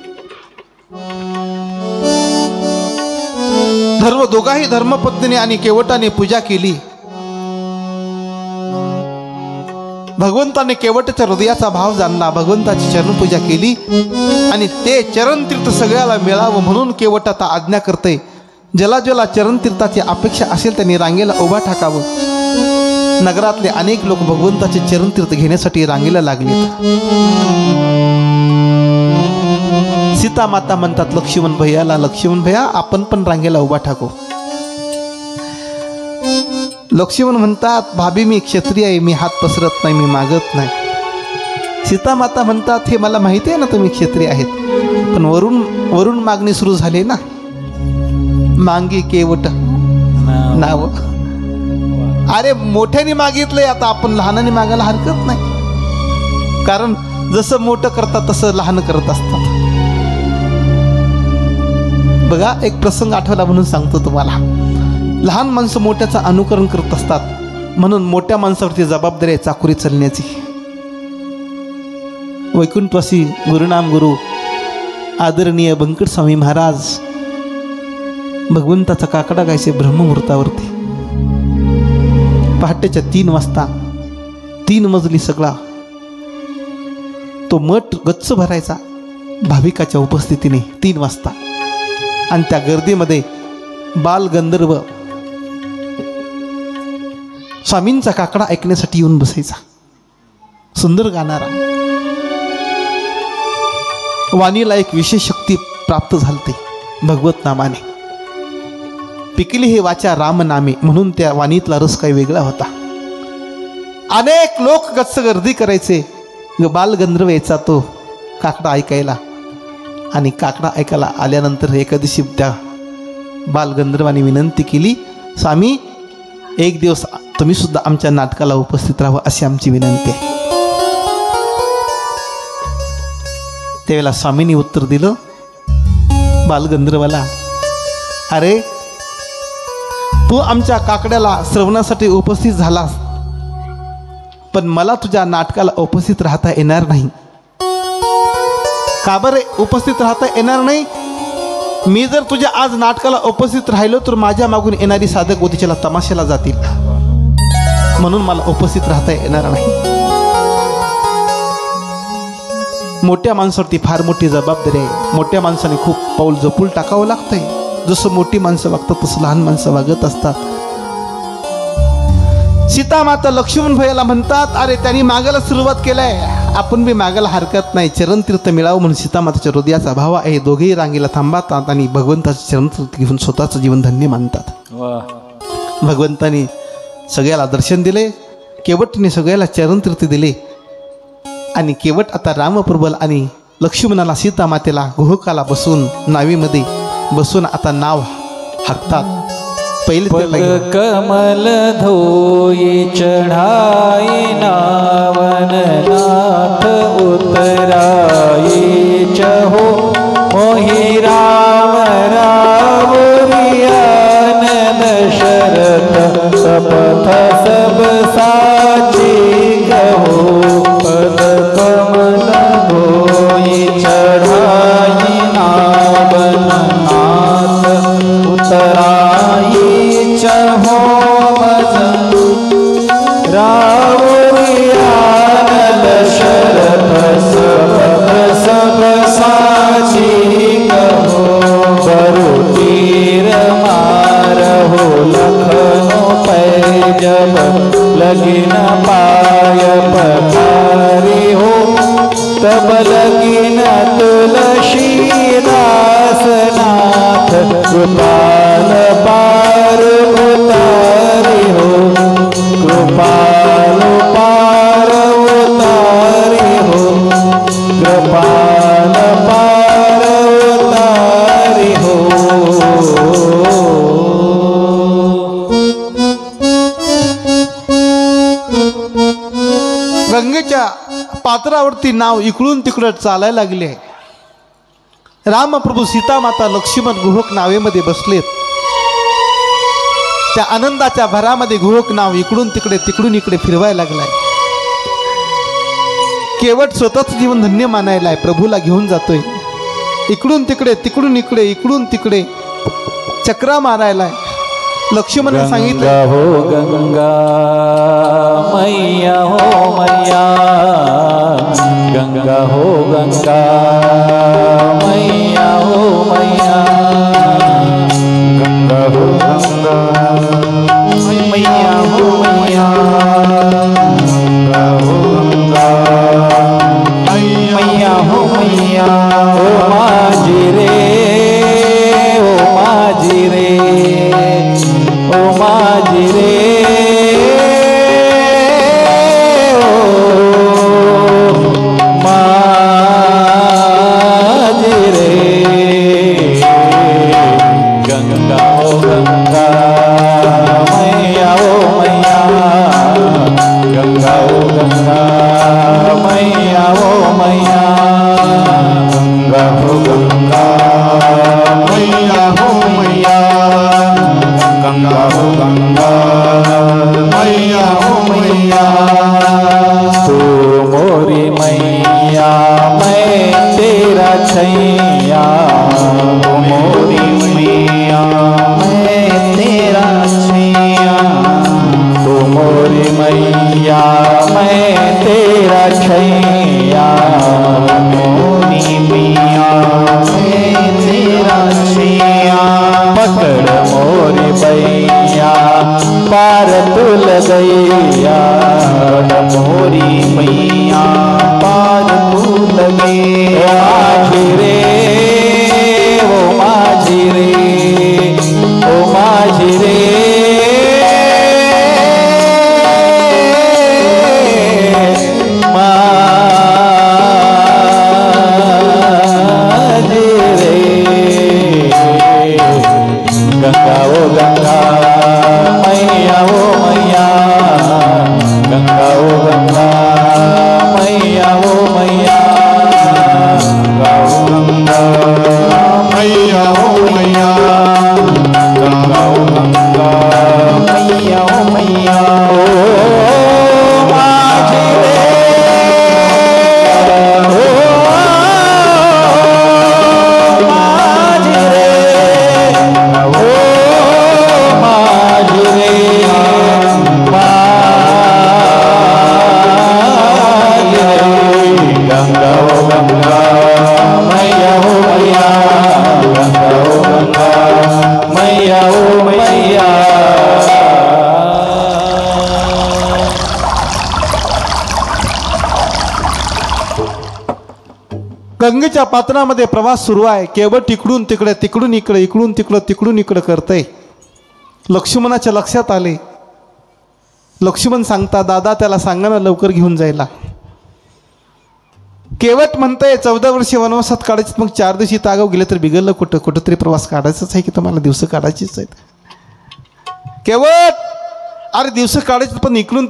दोघाही धर्मपत्नीने आणि केवटाने पूजा केली. भगवंताने केवटाच्या हृदयाचा भाव जाणला. भगवंताची चरणपूजा केली आणि ते चरणतीर्थ सगळ्याला मिळावं म्हणून केवट आता आज्ञा करते. ज्याला ज्याला चरणतीर्थाची अपेक्षा असेल त्यांनी रांगेला उभा टाकावं. नगरातले अनेक लोक भगवंताचे चरणतीर्थ घेण्यासाठी रांगेला लागले. सीता माता म्हणतात लक्ष्मण भैयाला, लक्ष्मण भैया आपण पण रांगेला उभा टाकू. लक्ष्मण म्हणतात भाभी मी क्षत्रिय आहे, मी हात पसरत नाही, मी मागत नाही. सीता माता म्हणतात हे मला माहिती आहे ना तुम्ही क्षत्रिय आहेत, पण वरून मागणी सुरू झाली ना. मांगी केवट नाव. अरे मोठ्याने मागितलंय, आता आपण लहानाने मागायला हरकत नाही. कारण जसं मोठं करतात तसं लहान करत असतात. बघा एक प्रसंग आठवला म्हणून सांगतो तुम्हाला. लहान माणसं मोठ्याचं अनुकरण करत असतात म्हणून मोठ्या माणसावरती जबाबदारी आहे चाकुरी चालण्याची. वैकुंठवासी गुरुनाम गुरु आदरणीय बंकट स्वामी महाराज भगवंताचा काकडा गायचे ब्रह्ममुहूर्तावरती पहाटेच्या 3 वाजता 3 मजली सगळा तो मठ गच्च भरायचा भाविकाच्या उपस्थितीने 3 वाजता. आणि त्या गर्दीमध्ये बालगंधर्व स्वामींचा काकडा ऐकण्यासाठी येऊन बसायचा. सुंदर गाणारा. वाणीला एक विशेष शक्ती प्राप्त झालते भगवत नामाने. पिकली हे वाचा राम नामे म्हणून त्या वाणीतला रस काही वेगळा होता. अनेक लोक गच्च गर्दी करायचे. बालगंधर्व यायचा तो काकडा ऐकायला. आणि काकडा ऐकायला आल्यानंतर एका दिवशी त्या बालगंधर्वाने विनंती केली, स्वामी एक दिवस तुम्ही सुद्धा आमच्या नाटकाला उपस्थित राहावं अशी आमची विनंती आहे. त्यावेळेला स्वामींनी उत्तर दिलं बालगंधर्वाला, अरे तू आमच्या काकड्याला श्रवणासाठी उपस्थित झालास, पण मला तुझ्या नाटकाला उपस्थित राहता येणार नाही. का बरे उपस्थित राहता येणार नाही? मी जर तुझ्या आज नाटकाला उपस्थित राहिलो तर माझ्या मागून येणारी साधक उद्याच्याला तमाशाला जातील, म्हणून मला उपस्थित राहता येणार नाही. मोठ्या माणसावरती फार मोठी जबाबदारी आहे. मोठ्या माणसाने खूप पाऊल जपून टाकावं लागतंय. जसं मोठी माणसं वागतात तसं लहान माणसं वागत असतात. सीता माता लक्ष्मण भैयाला म्हणतात, अरे त्यांनी मागायला सुरुवात केलाय, आपण बी मागायला हरकत नाही. चरणतीर्थ मिळावं म्हणून सीता माताच्या हृदयाचा भाव आहे. दोघेही रांगेला थांबतात आणि भगवंताचे चरणतीर्थ घेऊन स्वतःचं जीवन धन्य मानतात. भगवंताने सगळ्याला दर्शन दिले. केवटने सगळ्याला चरणतीर्थ दिले. आणि केवट आता रामप्रभल आणि लक्ष्मणाला सीता मातेला गुहकाला बसून नावीमध्ये बसून आता नाव हाकतात. पहिले कमल धोई चढ़ाई नावन नाथ उतराई चहो मोहि राम रावरियान दशरथ सपथ सब साची कहो. पद कमल धोई चढ़ाई नावन नाथ उतराई चहो भजन रावरियान दशरथ सब साची कहो. बरु तीर मारहो लखनो पै जब लगिन पाय पखारी हो. तब लगिन तुलसी दास नाथ कृपाल पार उतारी हो. कृपाल पार उतारी हो. कृपाल पार उतारी हो. गंगेच्या पात्रावरती नाव इकडून तिकडं चालायला लागले. रामप्रभू सीतामाता लक्ष्मण गुहक नावेमध्ये बसलेत. त्या आनंदाच्या भरामध्ये गुहक नाव इकडून तिकडे फिरवायला लागलाय. केवट स्वतःच जीवन धन्य मानायलाय, प्रभूला घेऊन जातोय. इकडून तिकडे इकडून तिकडे चक्रा मारायलाय. लक्ष्मणाने सांगितलं, हो गंगा मैया हो मैया, गंगा हो गंगा मैया हो मैया, गंगा हो गंगा मैया हो मैया, गंगा हो गंगा मैया हो मैया. ओ माझी रे, ओ माझी रे, ओ माझी रे, ओ माझी रे, गंगा ओ गंगा मैया ओ मैया, गंगा ओ गंगा मैया ओ मैया, गंगा हो गंगा मैया हो मैया, गंगा हो गंगा मैया हो मैया. तू मोरी मैया मैं तेरा छैया, तू मोरी मैया मैं तेरा छैया, तू मोरी मैया मैं तेरा छैया, मोरी मैया मैं तेरा छैया. पकड़ मोरी बैया पार तुल गैया, मोरी मैया पार तुल गैया. माझी रे, ओ माझी रे, ओ माझी रे, गंगा ओ गंगा मैया ओ मैया, गंगा ओ गंगा मैया ओ मैया, गंगा ओ गंगा मैया ओ मैया, गंगा ओ गंगा मैया ओ मैया. ओ माझी रे, गंगेच्या पात्रामध्ये प्रवास सुरू आहे. केवट इकडून तिकडे करतंय. लक्ष्मणाच्या लक्षात आले. लक्ष्मण सांगता, दादा त्याला सांगा ना लवकर घेऊन जायला. केवट म्हणतंय 14 वर्षे वनवासात काढायचे, मग 4 दिवशी तागाव गेले तर बिघडलं कुठंतरी प्रवास काढायचाच आहे की तुम्हाला दिवस काढायचीच आहेत. केवट अरे दिवस काढायचं पण इकडून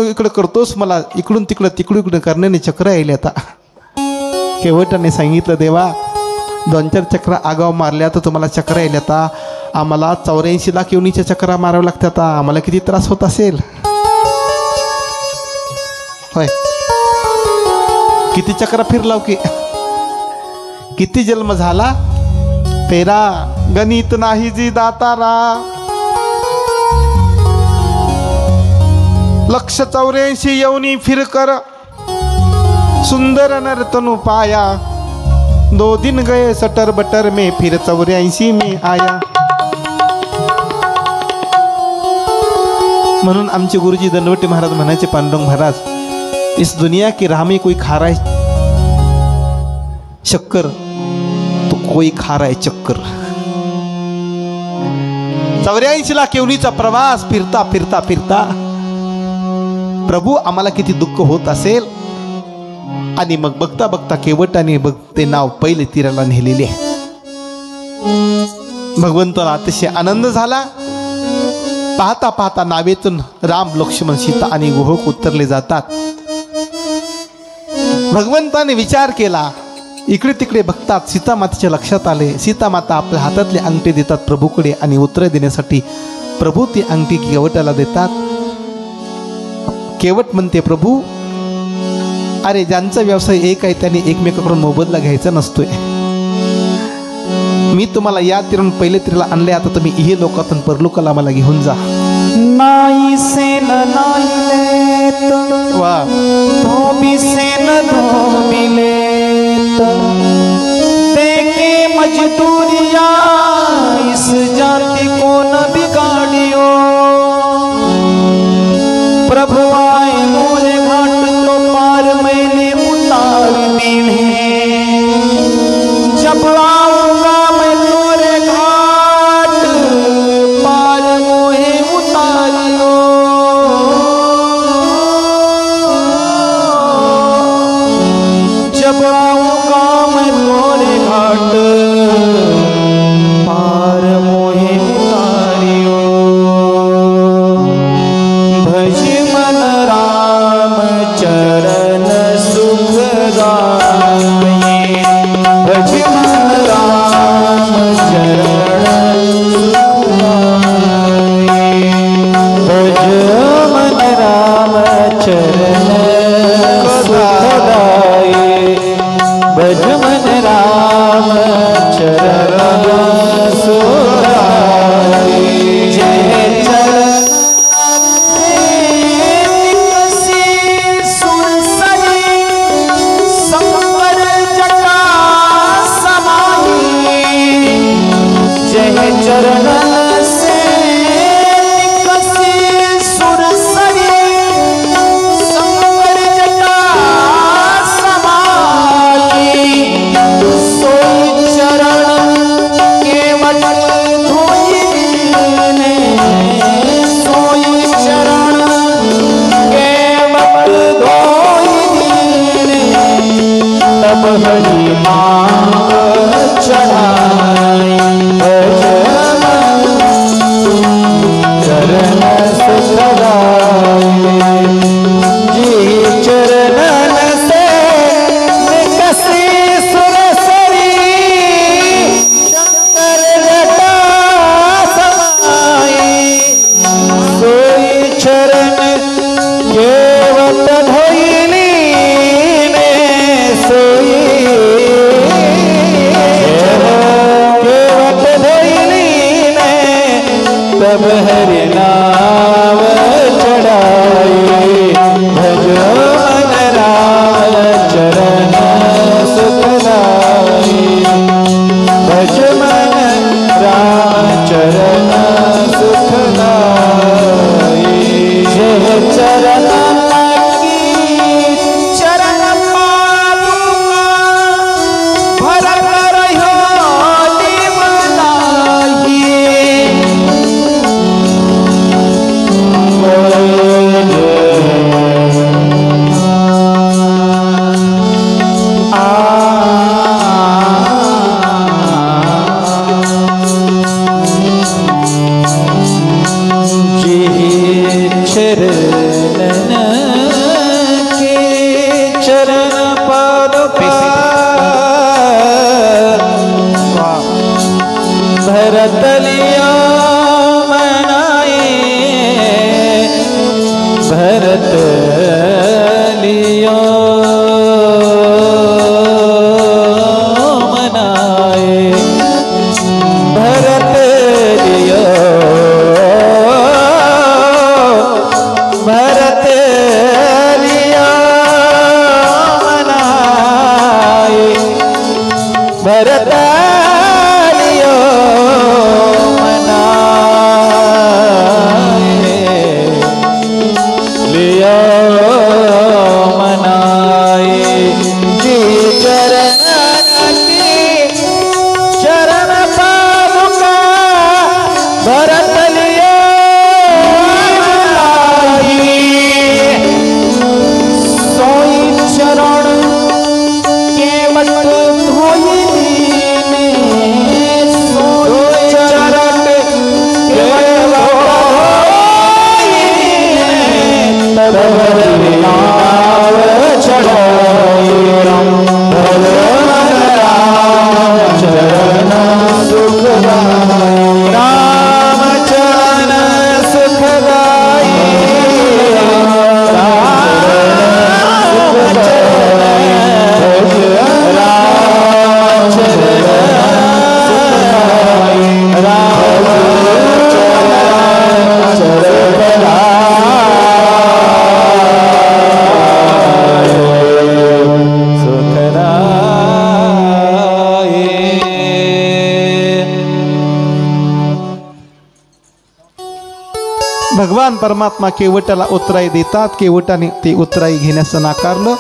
इकडे करतोस, मला इकडून तिकडे करण्याने चक्र येईल. आता केवटाने सांगितलं, देवा 2-4 चक्र आगाव मारल्या तर तुम्हाला चक्र येईल. आता आम्हाला 84 लाख योनीच्या चक्रा मारावं लागतात. आता आम्हाला किती त्रास होत असेल. होय, किती चक्र फिरलाव की किती जन्म झाला तेरा, गणित नाही जी दातारा. 184 योनी फिर कर सुंदर नर्तनु पाया. 2 दिन गए सटर बटर में फिर 84 में आया. म्हणून आमचे गुरुजी दंडवटे महाराज म्हणायचे, पांडुरंग महाराज, इस दुनिया की राह में कोई खा रहा है शक्कर तो कोई खा रहा है चक्कर. 84 लाख योनीचा प्रवास फिरता फिरता फिरता प्रभू आम्हाला किती दुःख होत असेल. आणि मग बघता बघता केवटाने ते नाव पहिले तीराला नेलेले. भगवंताला अतिशय आनंद झाला. पाहता पाहता नावेतून राम लक्ष्मण सीता आणि गुहक उतरले जातात. भगवंताने विचार केला, इकडे तिकडे बघतात सीतामातेच्या लक्षात आले. सीतामाता आपल्या हातातली अंगठी देतात प्रभूकडे आणि उत्तर देण्यासाठी प्रभू ती अंगठी केवटाला देतात. केवट म्हणते, प्रभू अरे ज्यांचा व्यवसाय एक आहे त्यांनी एकमेकाकडून मोबदला घ्यायचा नसतोय. मी तुम्हाला या तीरातून पहिले तीराला आणले, आता तुम्ही इहे लोकातून परलोकाला मला घेऊन जा. नाई सेन नाईलेत वा धोबी सेन धोबिलेत देखे मजदूरिया इस जाति को न बिगाड़ियो. प्रभु आए मोरे घाट तो पार मैंने उतार दीने. जब आऊंगा मैं तोरे घाट पार मोहे उतारियो. जब आऊंगा मैं तोरे घाट पार मोहे उतारियो. भज मन राम चरण सुखदाये. भज मन राम चरण सुखदाये. भज मन राम चरण सुखदाये. भज मन राम चरण सुखदाये. जय चरण चरणन से निकसी सुरसरी संवर जटा समाई. सोई चरण केवट धोई दीने. सोई चरण केवट धोई दीने. तब हरि मांग चढ़ाई. चरण सुखदाये. जी चरणन से निकसी सुरसरी शंकर जटा समाई. सोई चरण केवट धोइली ने. सोई केवट धोइली ने. तब हरि नाम चढ़ाए. भज मन राम चरण सुखदाये. भज मन राम चरण सुखदाये. जय चरण की चरण पादुका भरत रहो दिवलाही. चरणन के चरण पादुका भरत लिया मनाए. भरत लिया मनाए. भरत लिया भरत लिया मनाए. भरत लिया मनाए. लिया मनाए. जी चरण की चरण पादुका भरत लिया मनाए. सोई चरण केवट धोई दीने. भगवान परमात्मा केवटाला उतराई देतात. केवटाने ते उतराई घेण्याचं नाकारलं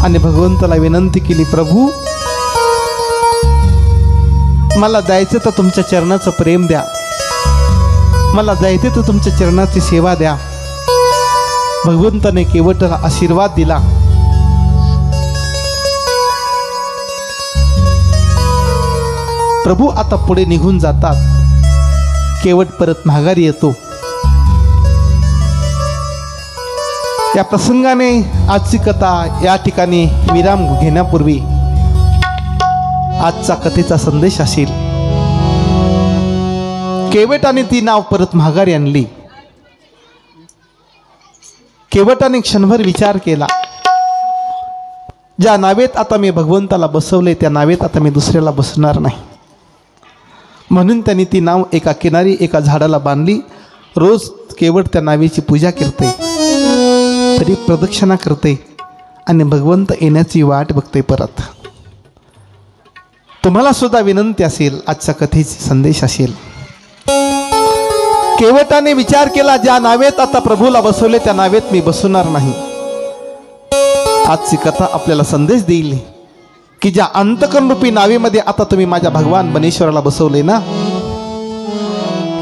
आणि भगवंताला विनंती केली, प्रभू मला द्यायचं तर तुमच्या चरणाचं प्रेम द्या, मला द्यायचं तर तुमच्या चरणाची सेवा द्या. भगवंताने केवटाला आशीर्वाद दिला. प्रभू आता पुढे निघून जातात. केवट परत माघारी येतो. या प्रसंगाने आजची कथा या ठिकाणी विराम घेण्यापूर्वी आजचा कथेचा संदेश असेल. केवटाने ती नाव परत माघारी आणली. केवटाने क्षणभर विचार केला, ज्या नावेत आता मी भगवंताला बसवले त्या नावेत आता मी दुसऱ्याला बसणार नाही. म्हणून त्यांनी ती नाव एका किनारी एका झाडाला बांधली. रोज केवट त्या नावेची पूजा करते, तरी प्रदक्षिणा करते आणि भगवंत येण्याची वाट बघते परत. तुम्हाला सुद्धा विनंती असेल, आजच्या कथेचा संदेश असेल. केवटाने विचार केला, ज्या नावेत आता प्रभूला बसवले त्या नावेत मी बसवणार नाही. आजची कथा आपल्याला संदेश देईल की ज्या अंतकरणरूपी नावेमध्ये आता तुम्ही माझ्या भगवान बनेश्वराला बसवले ना,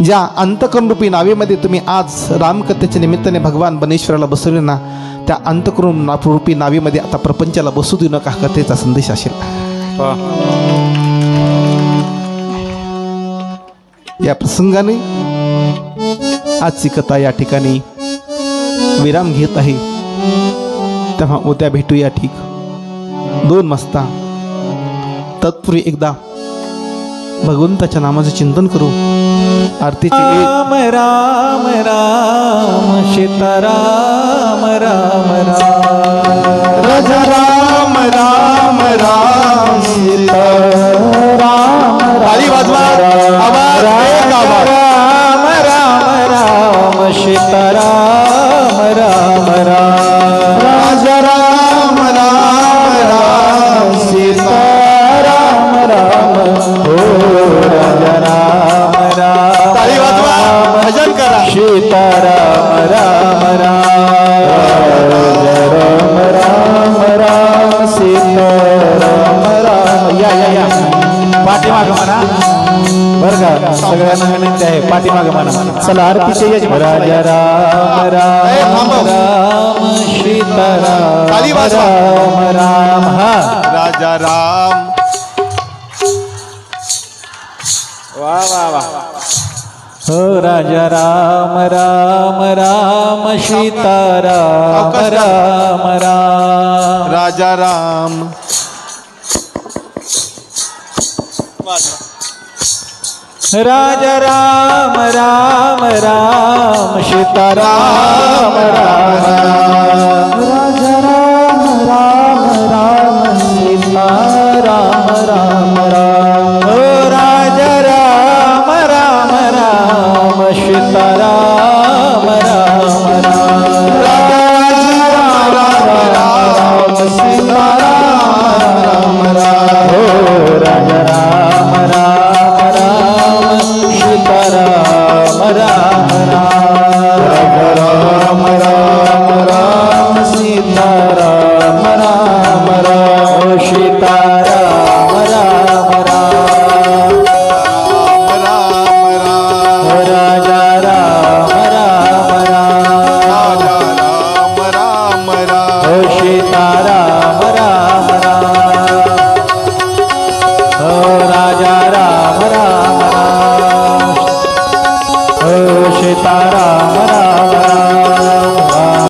ज्या अंतकरणरूपी नावेमध्ये तुम्ही आज रामकथेच्या निमित्ताने भगवान बनेश्वराला बसवले ना, त्या अंतकरण रूपी नावेमध्ये आता प्रपंचाला बसू देऊ नका. कथेचा संदेश असेल. या प्रसंगाने आजची कथा या ठिकाणी विराम घेत आहे. तेव्हा उद्या भेटूया ठीक 2 वाजता. तत्पूर्वी एकदा भगवंताच्या नामाचे चिंतन करू. आरतीचे राम राम राम सीताराम राम राम राजा राम राम राम सीताराम. ताली वाजवा, आवाज एक आवाज. राम राम राम सीताराम राम राम राजा राम राम राम सीताराम राम हो राजा राम राम. ताली वाजवा, भजन करा. सीताराम राम राम राम राम सीताराम राम. या या या पाठीमाग म्हणा बरं का, सगळ्यांना विनंती आहे पाठीमाग म्हणा. चला आरतीचे यज. राजा राम राम राम सीताराम ताली वाजवा. राम राम. हा राजा राम. वा वा वा. हो राजा राम राम राम सीताराम राम राम. राजा राम. राजा राम राम राम सीताराम राम राम. राजा राम राम राम सीताराम राम राम. ओ राजा राम राम राम सीताराम राम राम. राजा राम राम सीताराम राम राम. ओ राजा राम राम राम सीताराम राम राम. राम राम राम सीताराम राम राम. सीताराम राम राम. राम राम. राजा राम राम राम. राम राम राम. सीताराम